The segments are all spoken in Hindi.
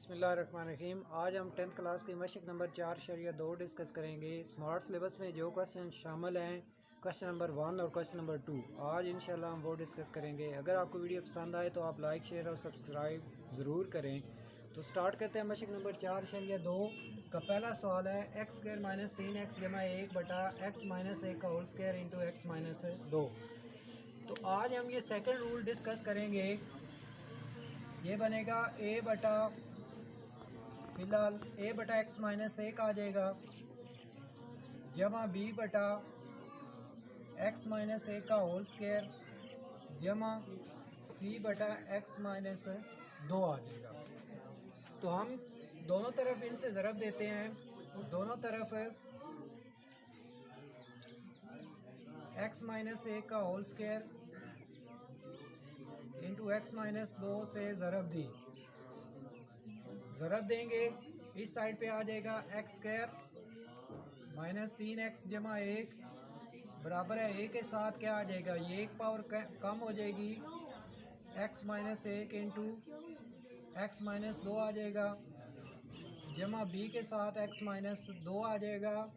बिस्मिल्लाहिर्रहमानिर्रहीम। आज हम 10th क्लास की मशक नंबर 4.2 डिस्कस करेंगे। स्मार्ट सिलेबस में जो क्वेश्चन शामिल हैं, क्वेश्चन नंबर 1 और क्वेश्चन नंबर 2, आज इंशाल्लाह हम वो डिस्कस करेंगे। अगर आपको वीडियो पसंद आए तो आप लाइक शेयर और सब्सक्राइब ज़रूर करें। तो स्टार्ट करते हैं। मशक नंबर 4.2 का पहला सवाल है एक्स स्क्वायर माइनस 3x जमा 1 बटा एक्स माइनस 1 का whole square into x minus 2। तो आज हम ये सेकंड रूल डिस्कस करेंगे। ये बनेगा a बटा, फिलहाल a बटा एक्स माइनस 1 आ जाएगा जमा b बटा एक्स माइनस 1 का होल स्क्वायर जमा c बटा एक्स माइनस 2 आ जाएगा। तो हम दोनों तरफ इनसे ज़रब देते हैं। दोनों तरफ एक्स माइनस 1 का whole square into x minus 2 से ज़रब दी। ज़रब देंगे, इस साइड पे आ जाएगा एक्स स्क्वायर माइनस 3x जमा 1 बराबर है a के साथ क्या आ जाएगा, ये एक पावर कम हो जाएगी, x minus 1 into x minus 2 आ जाएगा जमा b के साथ x माइनस 2 आ जाएगा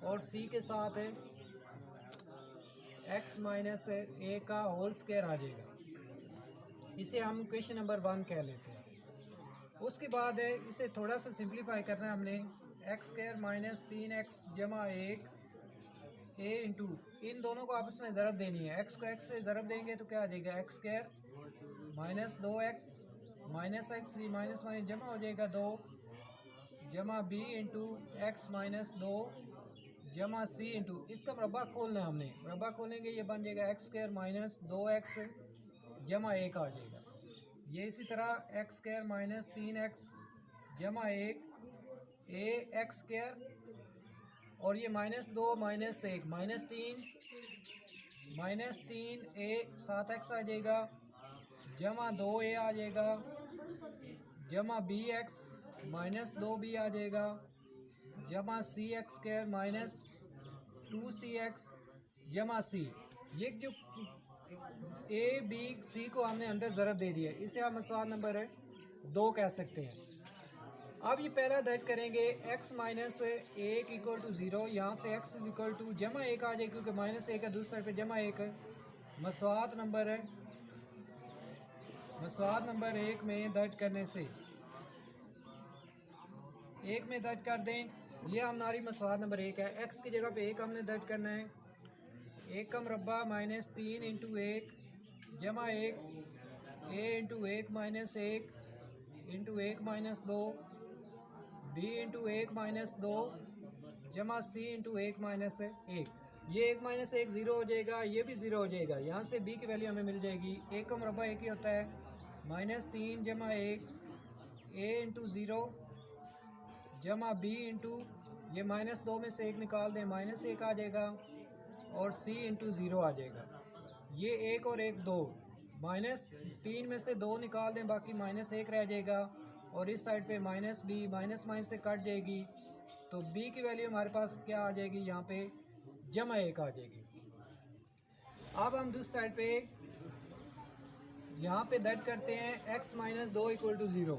और c के साथ x माइनस 1 का होल स्क्वायर आ जाएगा। इसे हम क्वेश्चन नंबर 1 कह लेते हैं। उसके बाद इसे थोड़ा सा सिंप्लीफाई करना है हमने। एक्स स्क्वायर माइनस 3x जमा 1 a इंटू, इन दोनों को आपस में ज़रब देनी है। x को x से ज़रब देंगे तो क्या आ जाएगा, x square minus 2x minus x minus minus जमा हो जाएगा 2 जमा b इंटू एक्स माइनस 2 जमा c इंटू, इसका मरबा खोलना है हमने। मरबा खोलेंगे, ये बन जाएगा एक्स स्क्वायर माइनस 2x जमा 1 आ जाएगा। ये इसी तरह एक्स स्क्वायर माइनस 3x जमा 1 a एक्स स्क्वायर और ये minus 2 minus 1 minus 3 a 7x आ जाएगा जमा 2a आ जाएगा जमा b x माइनस 2b आ जाएगा जमा c x square minus 2cx जमा c। ये जो a b c को हमने अंदर ज़रब दे दिया, इसे आप मसवाद नंबर 2 कह सकते हैं। अब ये पहला दर्ज करेंगे, x माइनस 1 इक्वल टू 0, यहाँ से x इक्वल टू जमा 1 आ जाएगा क्योंकि माइनस 1 है, दूसरे पे जमा 1 है। मसवाद नंबर 1 में दर्ज करने से 1 में दर्ज कर दें। ये हमारी मसवाद नंबर 1 है। x की जगह पे 1 हमने दर्ज करना है। 1 का मरबा माइनस 3 इंटू 1 जमा 1 a into 1 minus 1 into 1 minus 2 b into 1 minus 2 जमा c इंटू 1 माइनस 1। ये 1 माइनस 1 ज़ीरो हो जाएगा, ये भी ज़ीरो हो जाएगा। यहाँ से b की वैल्यू हमें मिल जाएगी। 1 का मरबा 1 ही होता है, माइनस 3 जमा 1 a इंटू 0 जमा b इंटू, ये माइनस 2 में से 1 निकाल दें, माइनस 1 आ जाएगा और c इंटू 0 आ जाएगा। ये 1 और 1 2, माइनस 3 में से 2 निकाल दें, बाकी माइनस 1 रह जाएगा और इस साइड पे माइनस b, माइनस माइनस से कट जाएगी तो b की वैल्यू हमारे पास क्या आ जाएगी, यहाँ पे जमा 1 आ जाएगी। अब हम दूसरी साइड पे यहाँ पे दर्ज करते हैं x minus 2 equal to 0।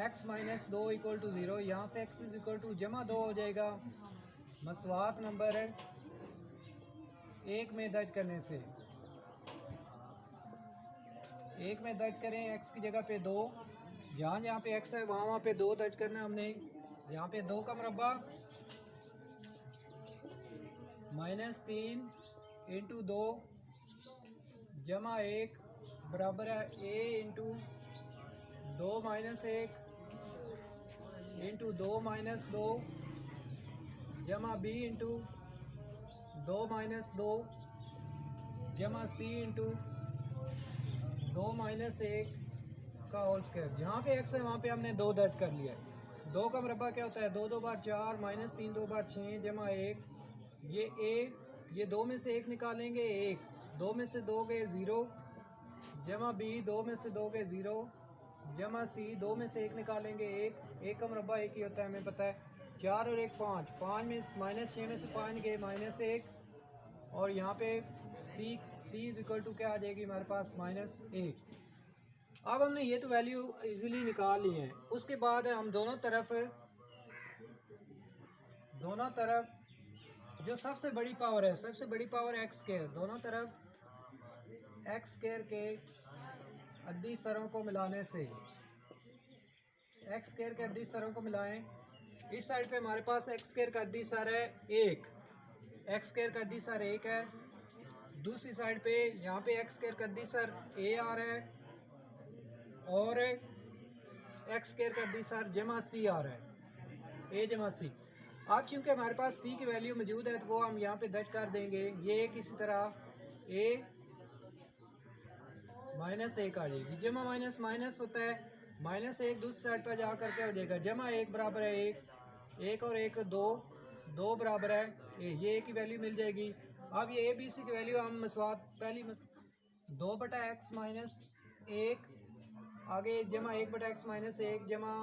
x minus 2 equal to 0, यहाँ से x इज इक्वल टू जमा 2 हो जाएगा। मसवात नंबर 1 में दर्ज करने से 1 में दर्ज करें, x की जगह पे 2, जहाँ पे x है वहाँ पे 2 दर्ज करना है हमने। यहाँ पे 2 का मरबा माइनस 3 इंटू 2 जमा 1 बराबर है a into 2 minus 1 into 2 minus 2 जमा b इंटू 2 माइनस 2 जमा c इंटू 2 माइनस 1 का होल स्क्वायर। जहाँ पे x है वहाँ पे हमने 2 दर्ज कर लिया है। 2 का मरबा क्या होता है, 2 2 बार 4 माइनस 3 2 बार 6 जमा 1, ये a, ये 2 में से 1 निकालेंगे 1, 2 में से 2 गए 0 जमा b, 2 में से 2 गए 0 जमा c, 2 में से 1 निकालेंगे 1 का मरबा 1 ही होता है, हमें पता है। 4 और 1 5, 5 में माइनस 6 में से 5 गए माइनस 1 और यहाँ पे c इज इक्वल टू क्या आ जाएगी हमारे पास, -8। अब हमने ये तो वैल्यू इजीली निकाल ली है। उसके बाद हम दोनों तरफ जो सबसे बड़ी पावर है, सबसे बड़ी पावर एक्स स्क्वायर, दोनों तरफ एक्स स्क्वायर के अद्दी सरों को मिलाने से, एक्स स्क्वायर के अद्दी सरों को मिलाएं। इस साइड पे हमारे पास एक्स स्क्वायर का अद्दी सर है 1, एक्स स्क्वायर का अद्दी सर 1 है। दूसरी साइड पे यहाँ पे एक्स स्क्वायर का अद्दी सर ए आ रहा है और एक्स स्क्वायर का अद्दी सर जमा सी आ रहा है, ए जमा सी। अब चूँकि हमारे पास सी की वैल्यू मौजूद है तो वो हम यहाँ पे दर्ज कर देंगे। ये किसी तरह ए माइनस 1 आ जाएगी। जमा माइनस माइनस होता है, माइनस 1 दूसरी साइड पर जा करके हो जाएगा जमा 1 बराबर है 1, 1 और 1 2, 2 बराबर है ये की वैल्यू मिल जाएगी। अब ये ए बी सी की वैल्यू हम मसवात पहली 2 बटा एक्स माइनस 1 आगे जमा 1 बटा एक्स माइनस 1 जमा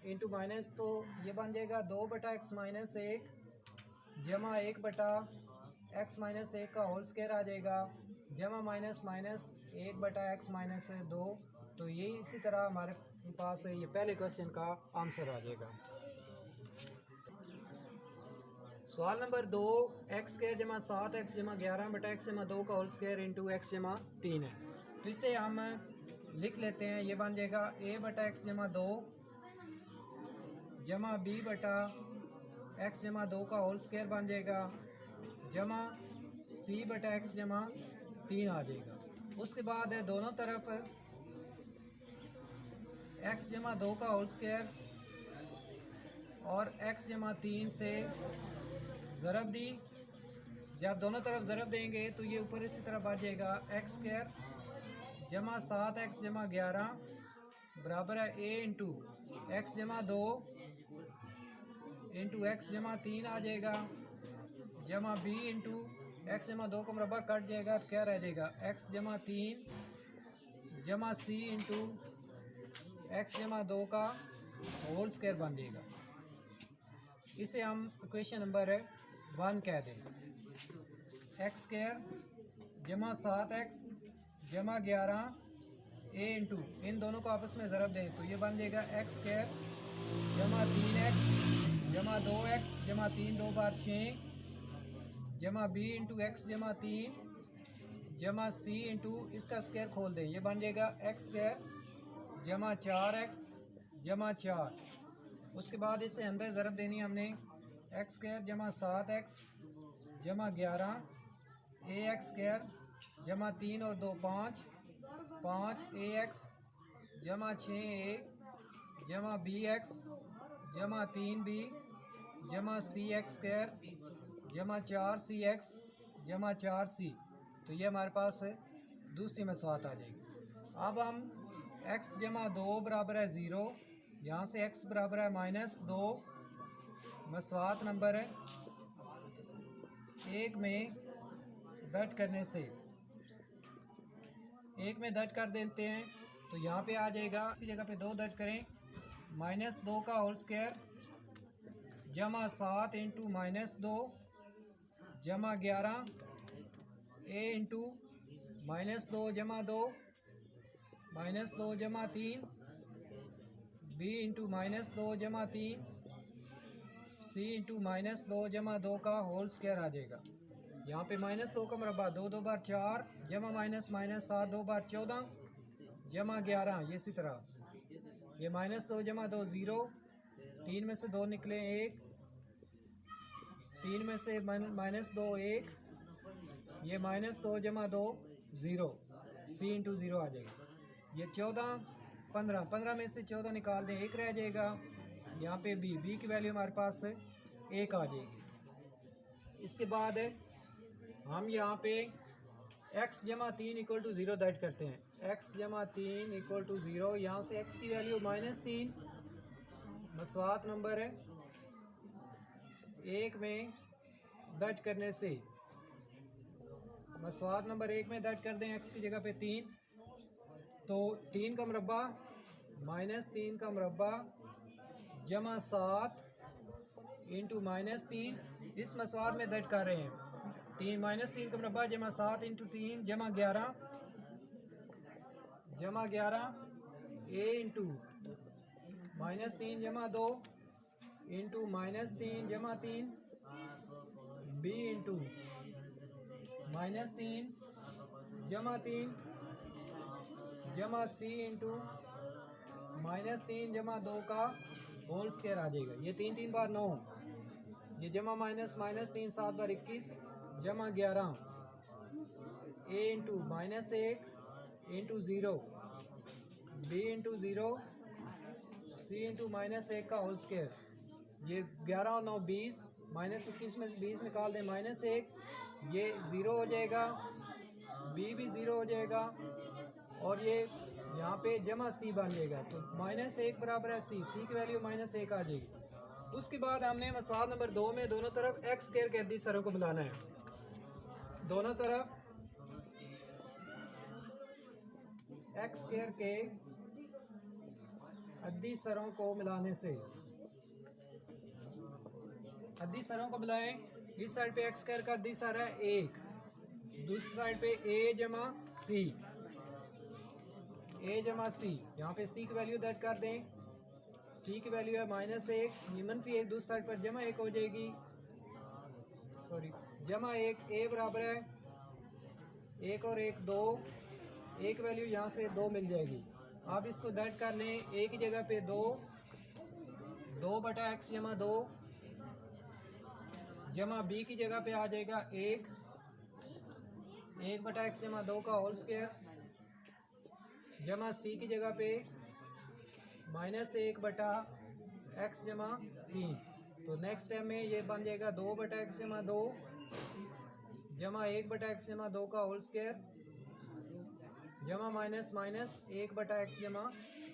इंटू माइनस, तो ये बन जाएगा 2 बटा एक्स माइनस 1 जमा 1 बटा एक्स माइनस 1 का होल स्क्वायर आ जाएगा जमा माइनस माइनस 1 बटा एक्स माइनस 2। तो ये इसी तरह हमारे पास ये पहले क्वेश्चन का आंसर आ जाएगा। सवाल नंबर 2, एक्स स्क्वायर जमा 7 एक्स जमा 11 बटा एक्स जमा 2 का होल स्क्वायर इंटू एक्स जमा 3 है। तो इसे हम लिख लेते हैं। ये बन जाएगा ए बटा एक्स जमा 2 जमा बी बटा एक्स जमा 2 का होल स्क्वायर बन जाएगा जमा सी बटा एक्स जमा 3 आ जाएगा। उसके बाद है दोनों तरफ एक्स जमा 2 का होल स्क्वायर और एक्स जमा 3 से ज़रब दी। जब दोनों तरफ ज़रब देंगे तो ये ऊपर इसी तरह बढ़ जाएगा एक्स स्क्वायर जमा 7 एक्स जमा 11 बराबर है ए इंटू एक्स जमा 2 इंटू एक्स जमा 3 आ जाएगा जमा बी इंटू एक्स जमा 2 का मुरब्बा कट जाएगा तो क्या रह जाएगा एक्स जमा 3 जमा सी इंटू एक्स जमा 2 का होल स्क्वायर बन जाएगा। इसे हम इक्वेशन नंबर 1 कह दें। एक्स स्क्वायर जमा 7 एक्स जमा 11 ए इंटू इन दोनों को आपस में ज़रब दें तो ये बन जाएगा एक्स स्क्वायर जमा 3 एक्स जमा 2 एक्स जमा 3 2 बार 6 जमा बी इंटू एक्स जमा 3 जमा सी इंटू इसका स्क्वायर खोल दें, ये बन जाएगा एक्स स्क्वायर जमा 4 एक्स जमा 4। उसके बाद इसे अंदर ज़रब देनी है हमने। एक्स स्क्वायर जमा 7 एक्स जमा 11 ए एक्स स्क्वायर जमा 3 और 2 5 5 ए एक्स जमा 6 ए जमा बी एक्स जमा 3 बी जमा सी एक्स स्क्वायर जमा 4 सी एक्स जमा 4 सी। तो ये हमारे पास दूसरी मसवात आ जाएगी। अब हम x जमा 2 बराबर है 0, यहाँ से x बराबर है -2 मसवात नंबर 1 में दर्ज करने से 1 में दर्ज कर देते हैं तो यहाँ पे आ जाएगा, इसकी जगह पे 2 दर्ज करें, -2 का होल स्क्वायर जमा 7 इंटू -2 जमा 11 ए इंटू -2 जमा 2 -2 जमा 3 बी इंटू -2 जमा 3 सी इंटू -2 जमा 2 का होल स्क्वायर आ जाएगा। यहाँ पे -2 का मुरब्बा 2 2 बार 4 जमा -7 2 बार 14 जमा 11, ये इसी तरह ये -2 जमा 2 0, 3 में से 2 निकले 1, 3 में से -2 1, ये -2 जमा 2 0, सी इंटू 0 आ जाएगा। ये 14 15, 15 में से 14 निकाल दें 1 रह जाएगा। यहाँ पे बी की वैल्यू हमारे पास 1 आ जाएगी। इसके बाद हम यहाँ पे x जमा 3 इक्वल टू 0 दर्ज करते हैं। x जमा 3 इक्वल टू 0, यहाँ से x की वैल्यू -3 मसवात नंबर 1 में दर्ज करने से मसवात नंबर 1 में दर्ज कर दें x की जगह पे 3, तो 3 का मुरब्बा -3 का मुरब्बा जमा 7 इंटू -3 इस मसवात में दर्ज कर रहे हैं। 3 का मुरब्बा जमा 7 इंटू 3 जमा 11 ए इंटू -3 जमा 2 इंटू -3 जमा 3 बी इंटू -3 जमा 3 जमा सी इंटू -3 जमा 2 का होल स्क्वायर आ जाएगा। ये 3 3 बार 9, ये जमा -3 7 बार 21 जमा 11 ए इंटू -1 इंटू 0 बी इंटू 0 सी इंटू -1 का होल स्क्वायर। ये 11 और 9 20, -21 में से 20 निकाल दें -1, ये 0 हो जाएगा, बी भी 0 हो जाएगा और ये यहाँ पे जमा सी बन जाएगा। तो -1 बराबर है सी की वैल्यू -1 आ जाएगी। उसके बाद हमने मसवाद नंबर 2 में दोनों तरफ एक्स स्क्वायर के अद्दी सरों को मिलाना है। दोनों तरफ एक्स स्क्वायर के अद्दी सरों को मिलाने से, अद्दी सरों को मिलाएं। इस साइड पे एक्स स्क्वायर का अद्दी सर है 1, दूसरी साइड पे ए जमा सी, ए जमा सी। यहाँ पे सी की वैल्यू दर्ज कर दें। सी की वैल्यू है -1, ये -1 दूसरी साइड पर जमा 1 हो जाएगी, सॉरी जमा 1, ए बराबर है 1 और 1 2, एक वैल्यू यहाँ से 2 मिल जाएगी। आप इसको दर्ज कर लें। ए की जगह पे 2 बटा एक्स जमा 2 जमा बी की जगह पे आ जाएगा 1 बटा एक्स जमा 2 का होल स्क्वायर जमा सी की जगह पे -1 बटा एक्स जमा 3। तो नेक्स्ट टाइम में ये बन जाएगा 2 बटा एक्स जमा 2 जमा 1 बटा एक्स जमा 2 का होल स्क्वायर जमा -1 बटा एक्स जमा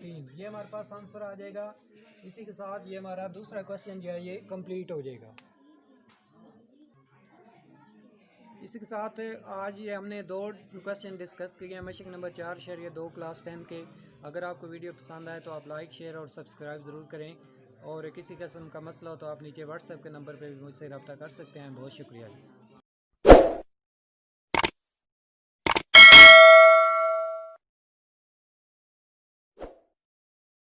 3। ये हमारे पास आंसर आ जाएगा। इसी के साथ ये हमारा दूसरा क्वेश्चन जो है ये कंप्लीट हो जाएगा। इसी के साथ आज ये हमने 2 क्वेश्चन डिस्कस किए हैं मशक नंबर 4/2 क्लास 10 के। अगर आपको वीडियो पसंद आए तो आप लाइक शेयर और सब्सक्राइब ज़रूर करें, और किसी किस्म का मसला हो तो आप नीचे व्हाट्सएप के नंबर पर भी मुझसे रब्ता कर सकते हैं। बहुत शुक्रिया।